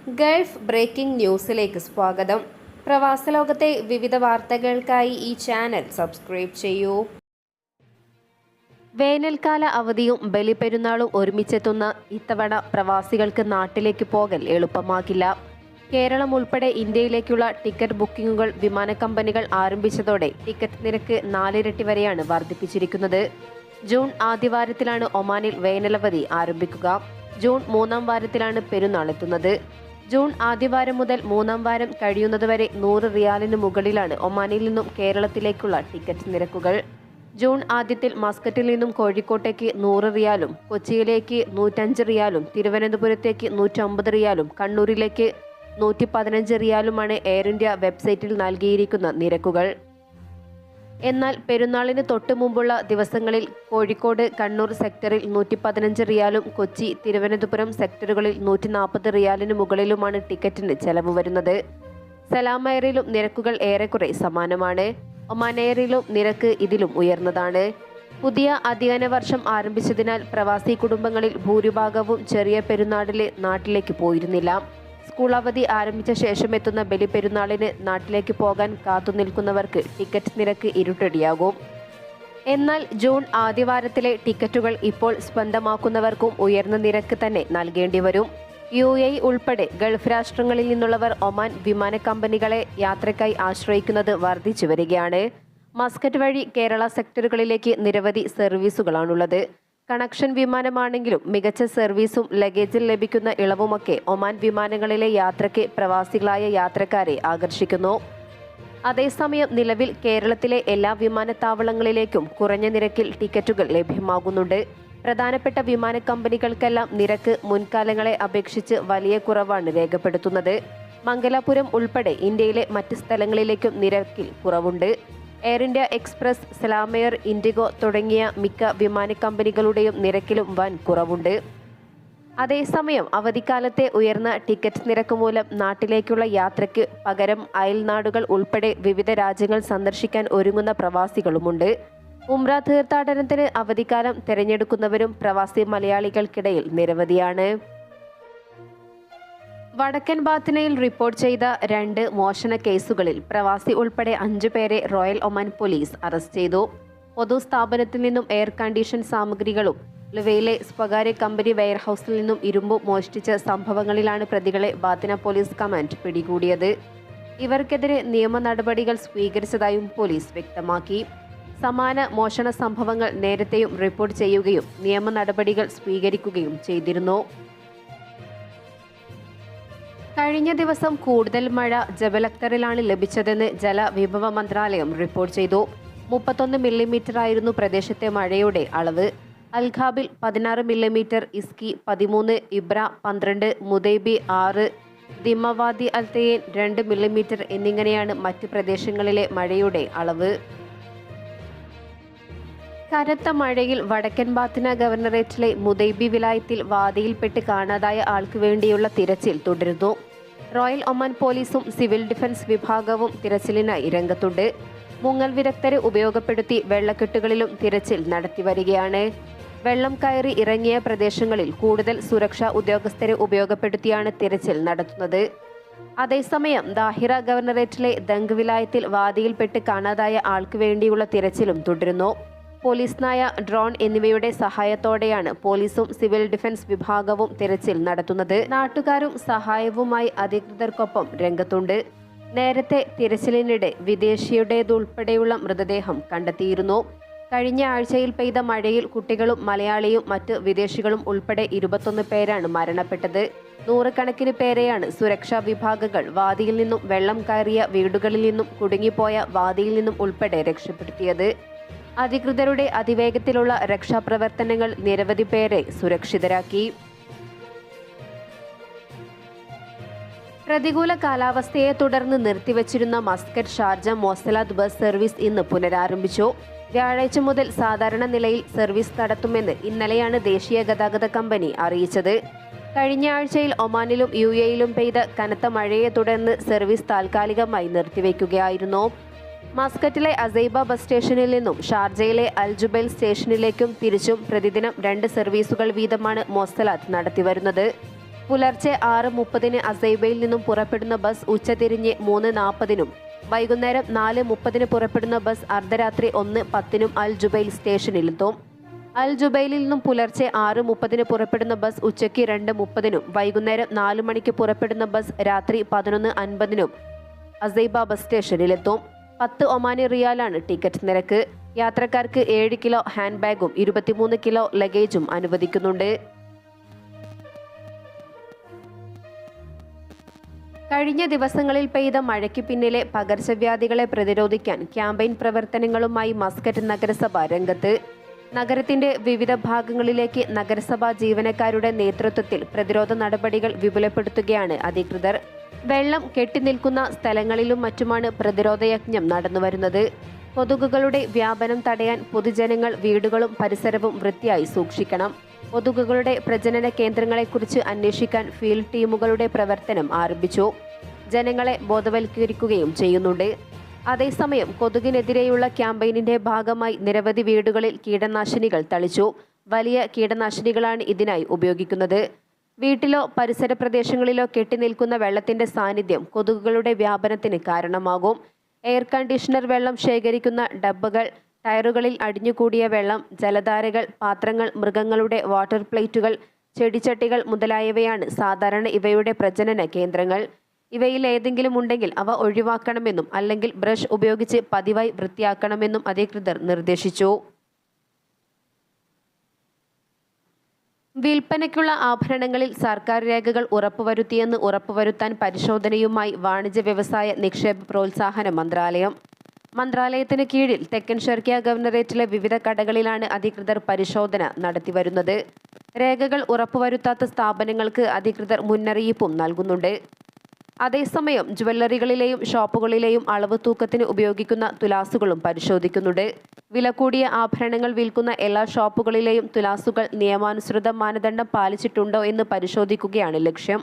Gulf breaking ന്യൂസിലേക്ക് സ്വാഗതം. പ്രവാസലോകത്തെ വിവിധ വാർത്തകൾക്കായി ഈ ചാനൽ സബ്സ്ക്രൈബ് ചെയ്യൂ. വേനൽക്കാല അവധിയും ബലിപെരുന്നാളും ഒരുമിച്ചെത്തുന്ന ഇത്തവണ പ്രവാസികൾക്ക് നാട്ടിലേക്ക് പോകൽ എളുപ്പമാകില്ല. കേരളം ഉൾപ്പെടെ ഇന്ത്യയിലേക്കുള്ള ടിക്കറ്റ് ബുക്കിംഗുകൾ വിമാന കമ്പനികൾ ആരംഭിച്ചതോടെ ടിക്കറ്റ് നിരക്ക് 4 ഇരട്ടി വരെയാണ് വർദ്ധിപ്പിച്ചിരിക്കുന്നത്. ജൂൺ ആദ്യവാരത്തിലാണ് ഒമാനിൽ വേനലവധി ആരംഭിക്കുക. ജൂൺ 3-ാം വാരത്തിലാണ് പെരുന്നാൾ എത്തുന്നത്. ജൂൺ ആദ്യവാരം മുതൽ 3-ാം വാരം കഴിയുന്നതുവരെ 100 റിയാലിന് മുകളിലാണ് ഒമാനിൽ നിന്നും കേരളത്തിലേക്കുള്ള ടിക്കറ്റ് നിരക്കുകൾ. ജൂൺ ആദ്യത്തിൽ മസ്കറ്റിൽ നിന്നും കോഴിക്കോട്ടേക്ക് 100 റിയാലും, കൊച്ചിയിലേക്ക് 105 റിയാലും, തിരുവനന്തപുരത്തേക്ക് 150 റിയാലും, കണ്ണൂരിലേക്ക് 115 റിയാലുമാണ് എയർ ഇന്ത്യ വെബ്സൈറ്റിൽ നൽകിയിരിക്കുന്ന നിരക്കുകൾ. എന്നാൽ പെരുന്നാളിന് തൊട്ടു മുമ്പുള്ള ദിവസങ്ങളിൽ കോഴിക്കോട്, കണ്ണൂർ സെക്ടറിൽ 115 റിയാലും, കൊച്ചി, തിരുവനന്തപുരം സെക്ടറുകളിൽ 140 റിയാലിന് മുകളിലുമാണ് ടിക്കറ്റിന് ചെലവ് വരുന്നത്. സലാം എയറിലും നിരക്കുകൾ ഏറെക്കുറെ സമാനമാണ്. ഒമാൻ എയറിലും നിരക്ക് ഇതിലും ഉയർന്നതാണ്. പുതിയ അധ്യയന വർഷം ആരംഭിച്ചതിനാൽ പ്രവാസി കുടുംബങ്ങളിൽ ഭൂരിഭാഗവും ചെറിയ പെരുന്നാളിലെ നാട്ടിലേക്ക് പോയിരുന്നില്ല. സ്കൂൾ അവധി ആരംഭിച്ച ശേഷം എത്തുന്ന ബലിപെരുന്നാളിന് നാട്ടിലേക്ക് പോകാൻ കാത്തുനിൽക്കുന്നവർക്ക് ടിക്കറ്റ് നിരക്ക് ഇരുട്ടടിയാകും. എന്നാൽ ജൂൺ ആദ്യവാരത്തിലെ ടിക്കറ്റുകൾ ഇപ്പോൾ സ്വന്തമാക്കുന്നവർക്കും ഉയർന്ന നിരക്ക് തന്നെ നൽകേണ്ടി വരും. UAE ഉൾപ്പെടെ ഗൾഫ് രാഷ്ട്രങ്ങളിൽ നിന്നുള്ളവർ ഒമാൻ വിമാന കമ്പനികളെ യാത്രയ്ക്കായി ആശ്രയിക്കുന്നത് വർദ്ധിച്ചു വരികയാണ്. മസ്കറ്റ് വഴി കേരള സെക്ടറുകളിലേക്ക് നിരവധി സർവീസുകളാണുള്ളത്. കണക്ഷൻ വിമാനമാണെങ്കിലും മികച്ച സർവീസും ലഗേജിൽ ലഭിക്കുന്ന ഇളവുമൊക്കെ ഒമാൻ വിമാനങ്ങളിലെ യാത്രയ്ക്ക് പ്രവാസികളായ യാത്രക്കാരെ ആകർഷിക്കുന്നു. അതേസമയം നിലവിൽ കേരളത്തിലെ എല്ലാ വിമാനത്താവളങ്ങളിലേക്കും കുറഞ്ഞ നിരക്കിൽ ടിക്കറ്റുകൾ ലഭ്യമാകുന്നുണ്ട്. പ്രധാനപ്പെട്ട വിമാന കമ്പനികൾക്കെല്ലാം നിരക്ക് മുൻകാലങ്ങളെ അപേക്ഷിച്ച് വലിയ കുറവാണ് രേഖപ്പെടുത്തുന്നത്. മംഗലാപുരം ഉൾപ്പെടെ ഇന്ത്യയിലെ മറ്റ് സ്ഥലങ്ങളിലേക്കും നിരക്കിൽ കുറവുണ്ട്. എയർ ഇന്ത്യ എക്സ്പ്രസ്, സലാം എയർ, ഇൻഡിഗോ തുടങ്ങിയ മിക്ക വിമാന കമ്പനികളുടെയും നിരക്കിലും വൻ കുറവുണ്ട്. അതേസമയം അവധിക്കാലത്തെ ഉയർന്ന ടിക്കറ്റ് നിരക്ക് മൂലം നാട്ടിലേക്കുള്ള യാത്രയ്ക്ക് പകരം അയൽനാടുകൾ ഉൾപ്പെടെ വിവിധ രാജ്യങ്ങൾ സന്ദർശിക്കാൻ ഒരുങ്ങുന്ന പ്രവാസികളുമുണ്ട്. ഉംറ തീർത്ഥാടനത്തിന് അവധിക്കാലം തിരഞ്ഞെടുക്കുന്നവരും പ്രവാസി മലയാളികൾക്കിടയിൽ നിരവധിയാണ്. വടക്കൻ ബാത്തിനയിൽ റിപ്പോർട്ട് ചെയ്ത 2 മോഷണ കേസുകളിൽ പ്രവാസി ഉൾപ്പെടെ 5 പേരെ റോയൽ ഒമാൻ പോലീസ് അറസ്റ്റ് ചെയ്തു. പൊതുസ്ഥാപനത്തിൽ നിന്നും എയർ കണ്ടീഷൻ സാമഗ്രികളും ലുവയിലെ സ്വകാര്യ കമ്പനി വെയർഹൌസിൽ നിന്നും ഇരുമ്പും മോഷ്ടിച്ച സംഭവങ്ങളിലാണ് പ്രതികളെ ബാത്തിന പോലീസ് കമാൻഡ് പിടികൂടിയത്. ഇവർക്കെതിരെ നിയമ നടപടികൾ സ്വീകരിച്ചതായും പോലീസ് വ്യക്തമാക്കി. സമാന മോഷണ സംഭവങ്ങൾ നേരത്തെയും റിപ്പോർട്ട് ചെയ്യുകയും നിയമ നടപടികൾ സ്വീകരിക്കുകയും ചെയ്തിരുന്നു. കഴിഞ്ഞ ദിവസം കൂടുതൽ മഴ ജബൽ അക്തറിലാണ് ലഭിച്ചതെന്ന് ജലവിഭവ മന്ത്രാലയം റിപ്പോർട്ട് ചെയ്തു. 31 മില്ലിമീറ്റർ ആയിരുന്നു പ്രദേശത്തെ മഴയുടെ അളവ്. അൽഖാബിൽ 16 മില്ലിമീറ്റർ, ഇസ്കി 13, ഇബ്ര 12, മുദൈബി 6, ദിമവാദി അൽത്തയേൻ 2 മില്ലിമീറ്റർ എന്നിങ്ങനെയാണ് മറ്റ് പ്രദേശങ്ങളിലെ മഴയുടെ അളവ്. കനത്ത മഴയിൽ വടക്കൻ ബാത്തിന ഗവർണറേറ്റിലെ മുദൈബി വിലായത്തിൽ വാദിയിൽപ്പെട്ട് കാണാതായ ആൾക്ക് വേണ്ടിയുള്ള തിരച്ചിൽ തുടരുന്നു. റോയൽ ഒമാൻ പോലീസും സിവിൽ ഡിഫൻസ് വിഭാഗവും തിരച്ചിലിനായി രംഗത്തുണ്ട്. മുങ്ങൽ വിദഗ്ധരെ ഉപയോഗപ്പെടുത്തി വെള്ളക്കെട്ടുകളിലും തിരച്ചിൽ നടത്തിവരികയാണ്. വെള്ളം കയറി ഇറങ്ങിയ പ്രദേശങ്ങളിൽ കൂടുതൽ സുരക്ഷാ ഉദ്യോഗസ്ഥരെ ഉപയോഗപ്പെടുത്തിയാണ് തിരച്ചിൽ നടത്തുന്നത്. അതേസമയം ദാഹിറ ഗവർണറേറ്റിലെ ദംഗ് വിലായത്തിൽ വാദിയിൽപ്പെട്ട് കാണാതായ ആൾക്ക് വേണ്ടിയുള്ള തിരച്ചിലും തുടരുന്നു. പോലീസ് നായ, ഡ്രോൺ എന്നിവയുടെ സഹായത്തോടെയാണ് പോലീസും സിവിൽ ഡിഫൻസ് വിഭാഗവും തിരച്ചിൽ നടത്തുന്നത്. നാട്ടുകാരും സഹായവുമായി അധികൃതർക്കൊപ്പം രംഗത്തുണ്ട്. നേരത്തെ തിരച്ചിലിനിടെ വിദേശിയുടേതുൾപ്പെടെയുള്ള മൃതദേഹം കണ്ടെത്തിയിരുന്നു. കഴിഞ്ഞ ആഴ്ചയിൽ പെയ്ത മഴയിൽ കുട്ടികളും മലയാളിയും മറ്റ് വിദേശികളും ഉൾപ്പെടെ 21 പേരാണ് മരണപ്പെട്ടത്. 100 കണക്കിന് പേരെയാണ് സുരക്ഷാ വിഭാഗങ്ങൾ വാദിയിൽ നിന്നും വെള്ളം കയറിയ വീടുകളിൽ നിന്നും കുടുങ്ങിപ്പോയ വാദിയിൽ നിന്നും ഉൾപ്പെടെ രക്ഷപ്പെടുത്തിയത്. അധികൃതരുടെ അതിവേഗത്തിലുള്ള രക്ഷാപ്രവർത്തനങ്ങൾ നിരവധി പേരെ സുരക്ഷിതരാക്കി. പ്രതികൂല കാലാവസ്ഥയെ തുടർന്ന് നിർത്തിവച്ചിരുന്ന മസ്കറ്റ്, ഷാർജ, മൊസലാദ് ബസ് സർവീസ് ഇന്ന് പുനരാരംഭിച്ചു. വ്യാഴാഴ്ച മുതൽ സാധാരണ നിലയിൽ സർവീസ് നടത്തുമെന്ന് ഇന്നലെയാണ് ദേശീയ ഗതാഗത കമ്പനി അറിയിച്ചത്. കഴിഞ്ഞ ആഴ്ചയിൽ ഒമാനിലും UAEയിലും പെയ്ത കനത്ത മഴയെ തുടർന്ന് സർവീസ് താൽക്കാലികമായി നിർത്തിവെക്കുകയായിരുന്നു. മസ്കറ്റിലെ അസൈബ ബസ് സ്റ്റേഷനിൽ നിന്നും ഷാർജയിലെ അൽ ജുബൈൽ സ്റ്റേഷനിലേക്കും തിരിച്ചും പ്രതിദിനം 2 സർവീസുകൾ വീതമാണ് മൊസലാത്ത് നടത്തിവരുന്നത്. പുലർച്ചെ 6:30 അസൈബയിൽ നിന്നും പുറപ്പെടുന്ന ബസ് ഉച്ചതിരിഞ്ഞ് 3:40 വൈകുന്നേരം 4:30 പുറപ്പെടുന്ന ബസ് അർദ്ധരാത്രി 1:10 അൽ ജുബൈൽ സ്റ്റേഷനിലെത്തും. അൽ ജുബൈലിൽ നിന്നും പുലർച്ചെ 6:30 പുറപ്പെടുന്ന ബസ് ഉച്ചയ്ക്ക് 2:30 വൈകുന്നേരം 4 മണിക്ക് പുറപ്പെടുന്ന ബസ് രാത്രി 11:50 അസൈബ ബസ് സ്റ്റേഷനിലെത്തും. 10 ഒമാനി റിയാലാണ് ടിക്കറ്റ് നിരക്ക്. യാത്രക്കാർക്ക് 7 കിലോ ഹാൻഡ് ബാഗും 23 കിലോ ലഗേജും അനുവദിക്കുന്നുണ്ട്. കഴിഞ്ഞ ദിവസങ്ങളിൽ പെയ്ത മഴയ്ക്ക് പിന്നിലെ പകർച്ചവ്യാധികളെ പ്രതിരോധിക്കാൻ ക്യാമ്പയിൻ പ്രവർത്തനങ്ങളുമായി മസ്കറ്റ് നഗരസഭ രംഗത്ത്. നഗരത്തിന്റെ വിവിധ ഭാഗങ്ങളിലേക്ക് നഗരസഭാ ജീവനക്കാരുടെ നേതൃത്വത്തിൽ പ്രതിരോധ നടപടികൾ വിപുലപ്പെടുത്തുകയാണ് അധികൃതർ. വെള്ളം കെട്ടിനിൽക്കുന്ന സ്ഥലങ്ങളിലും മറ്റുമാണ് പ്രതിരോധയജ്ഞം നടന്നുവരുന്നത്. കൊതുകുകളുടെ വ്യാപനം തടയാൻ പൊതുജനങ്ങൾ വീടുകളും പരിസരവും വൃത്തിയായി സൂക്ഷിക്കണം. കൊതുകുകളുടെ പ്രജനന കേന്ദ്രങ്ങളെക്കുറിച്ച് അന്വേഷിക്കാൻ ഫീൽഡ് ടീമുകളുടെ പ്രവർത്തനം ആരംഭിച്ചു. ജനങ്ങളെ ബോധവൽക്കരിക്കുകയും ചെയ്യുന്നുണ്ട്. അതേസമയം കൊതുകിനെതിരെയുള്ള ക്യാമ്പയിനിന്റെ ഭാഗമായി നിരവധി വീടുകളിൽ കീടനാശിനികൾ തളിച്ചു. വലിയ കീടനാശിനികളാണ് ഇതിനായി ഉപയോഗിക്കുന്നത്. വീട്ടിലോ പരിസര പ്രദേശങ്ങളിലോ കെട്ടിനിൽക്കുന്ന വെള്ളത്തിന്റെ സാന്നിധ്യം കൊതുകുകളുടെ വ്യാപനത്തിന് കാരണമാകും. എയർ കണ്ടീഷണർ വെള്ളം ശേഖരിക്കുന്ന ഡബ്ബകൾ, ടയറുകളിൽ അടിഞ്ഞുകൂടിയ വെള്ളം, ജലധാരകൾ, പാത്രങ്ങൾ, മൃഗങ്ങളുടെ വാട്ടർ പ്ലേറ്റുകൾ, ചെടിച്ചട്ടികൾ മുതലായവയാണ് സാധാരണ ഇവയുടെ പ്രജനന കേന്ദ്രങ്ങൾ. ഇവയിൽ ഏതെങ്കിലും ഉണ്ടെങ്കിൽ അവ ഒഴിവാക്കണമെന്നും അല്ലെങ്കിൽ ബ്രഷ് ഉപയോഗിച്ച് പതിവായി വൃത്തിയാക്കണമെന്നും അധികൃതർ നിർദ്ദേശിച്ചു. വിൽപ്പനയ്ക്കുള്ള ആഭരണങ്ങളിൽ സർക്കാർ രേഖകൾ ഉറപ്പുവരുത്തിയെന്ന് ഉറപ്പുവരുത്താൻ പരിശോധനയുമായി വാണിജ്യ വ്യവസായ നിക്ഷേപ പ്രോത്സാഹന മന്ത്രാലയം. മന്ത്രാലയത്തിന് കീഴിൽ തെക്കൻ ഷെർക്കിയ ഗവർണറേറ്റിലെ വിവിധ കടകളിലാണ് അധികൃതർ പരിശോധന നടത്തിവരുന്നത്. രേഖകൾ ഉറപ്പുവരുത്താത്ത സ്ഥാപനങ്ങൾക്ക് അധികൃതർ മുന്നറിയിപ്പും നൽകുന്നുണ്ട്. അതേസമയം ജ്വല്ലറികളിലെയും ഷോപ്പുകളിലെയും അളവ് തൂക്കത്തിന് ഉപയോഗിക്കുന്ന തുലാസുകളും പരിശോധിക്കുന്നുണ്ട്. വില കൂടിയ ആഭരണങ്ങൾ വിൽക്കുന്ന എല്ലാ ഷോപ്പുകളിലെയും തുലാസുകൾ നിയമാനുസൃത മാനദണ്ഡം പാലിച്ചിട്ടുണ്ടോ എന്ന് പരിശോധിക്കുകയാണ് ലക്ഷ്യം.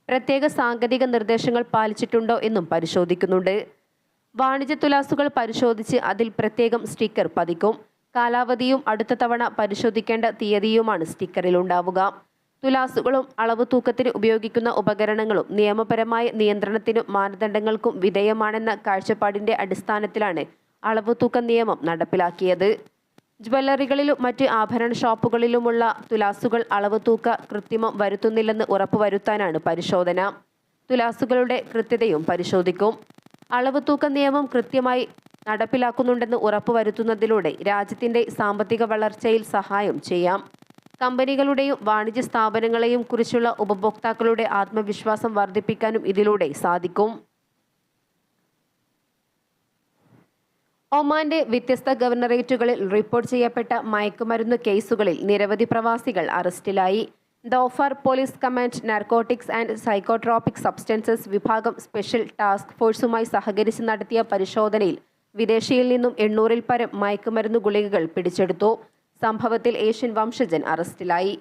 പ്രത്യേക സാങ്കേതിക നിർദ്ദേശങ്ങൾ പാലിച്ചിട്ടുണ്ടോ എന്നും പരിശോധിക്കുന്നുണ്ട്. വാണിജ്യ തുലാസുകൾ പരിശോധിച്ച് അതിൽ പ്രത്യേകം സ്റ്റിക്കർ പതിക്കും. കാലാവധിയും അടുത്ത തവണ പരിശോധിക്കേണ്ട തീയതിയുമാണ് സ്റ്റിക്കറിൽ ഉണ്ടാവുക. തുലാസുകളും അളവ് തൂക്കത്തിന് ഉപയോഗിക്കുന്ന ഉപകരണങ്ങളും നിയമപരമായ നിയന്ത്രണത്തിനും മാനദണ്ഡങ്ങൾക്കും വിധേയമാണെന്ന കാഴ്ചപ്പാടിന്റെ അടിസ്ഥാനത്തിലാണ് അളവ് തൂക്ക നിയമം നടപ്പിലാക്കിയത്. ജ്വല്ലറികളിലും മറ്റ് ആഭരണ ഷോപ്പുകളിലുമുള്ള തുലാസുകൾ അളവ് തൂക്ക കൃത്രിമം വരുത്തുന്നില്ലെന്ന് ഉറപ്പുവരുത്താനാണ് പരിശോധന. തുലാസുകളുടെ കൃത്യതയും പരിശോധിക്കും. അളവ് തൂക്ക നിയമം കൃത്യമായി നടപ്പിലാക്കുന്നുണ്ടെന്ന് ഉറപ്പുവരുത്തുന്നതിലൂടെ രാജ്യത്തിന്റെ സാമ്പത്തിക വളർച്ചയിൽ സഹായം ചെയ്യാം. കമ്പനികളുടെയും വാണിജ്യ സ്ഥാപനങ്ങളെയും കുറിച്ചുള്ള ഉപഭോക്താക്കളുടെ ആത്മവിശ്വാസം വർദ്ധിപ്പിക്കാനും ഇതിലൂടെ സാധിക്കും. ഒമാന്റെ വ്യത്യസ്ത ഗവർണറേറ്റുകളിൽ റിപ്പോർട്ട് ചെയ്യപ്പെട്ട മയക്കുമരുന്ന് കേസുകളിൽ നിരവധി പ്രവാസികൾ അറസ്റ്റിലായി. Dhofar police command narcotics and psychotropic substances വിഭാഗം സ്പെഷ്യൽ ടാസ്ക് ഫോഴ്സുമായി സഹകരിച്ച് നടത്തിയ പരിശോധനയിൽ വിദേശിയിൽ നിന്നും 800-ൽ പരം മയക്കുമരുന്ന് ഗുളികകൾ പിടിച്ചെടുത്തു. സംഭവത്തിൽ ഏഷ്യൻ വംശജൻ അറസ്റ്റിലായി.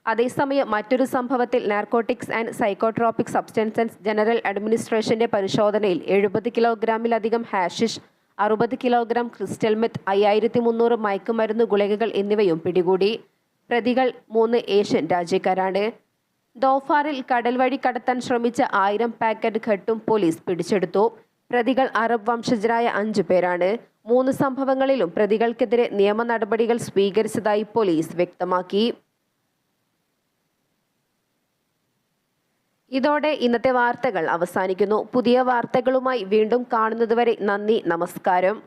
അതേസമയം മറ്റൊരു സംഭവത്തിൽ narcotics and psychotropic substances general അഡ്മിനിസ്ട്രേഷന്റെ പരിശോധനയിൽ 70 കിലോഗ്രാമിലധികം ഹാഷിഷ്, 60 കിലോഗ്രാം ക്രിസ്റ്റൽ മെത്ത്, 5300 മയക്കുമരുന്ന് ഗുളികകൾ എന്നിവയും പിടികൂടി. പ്രതികൾ 3 ഏഷ്യൻ രാജ്യക്കാരാണ്. ദോഫാറിൽ കടൽ വഴി കടത്താൻ ശ്രമിച്ച 1000 പാക്കറ്റ് ഘട്ടും പോലീസ് പിടിച്ചെടുത്തു. പ്രതികൾ അറബ് വംശജരായ 5 പേരാണ്. 3 സംഭവങ്ങളിലും പ്രതികൾക്കെതിരെ നിയമ നടപടികൾ സ്വീകരിച്ചതായി പോലീസ് വ്യക്തമാക്കി. ഇതോടെ ഇന്നത്തെ വാർത്തകൾ അവസാനിക്കുന്നു. പുതിയ വാർത്തകളുമായി വീണ്ടും കാണുന്നതുവരെ നന്ദി, നമസ്കാരം.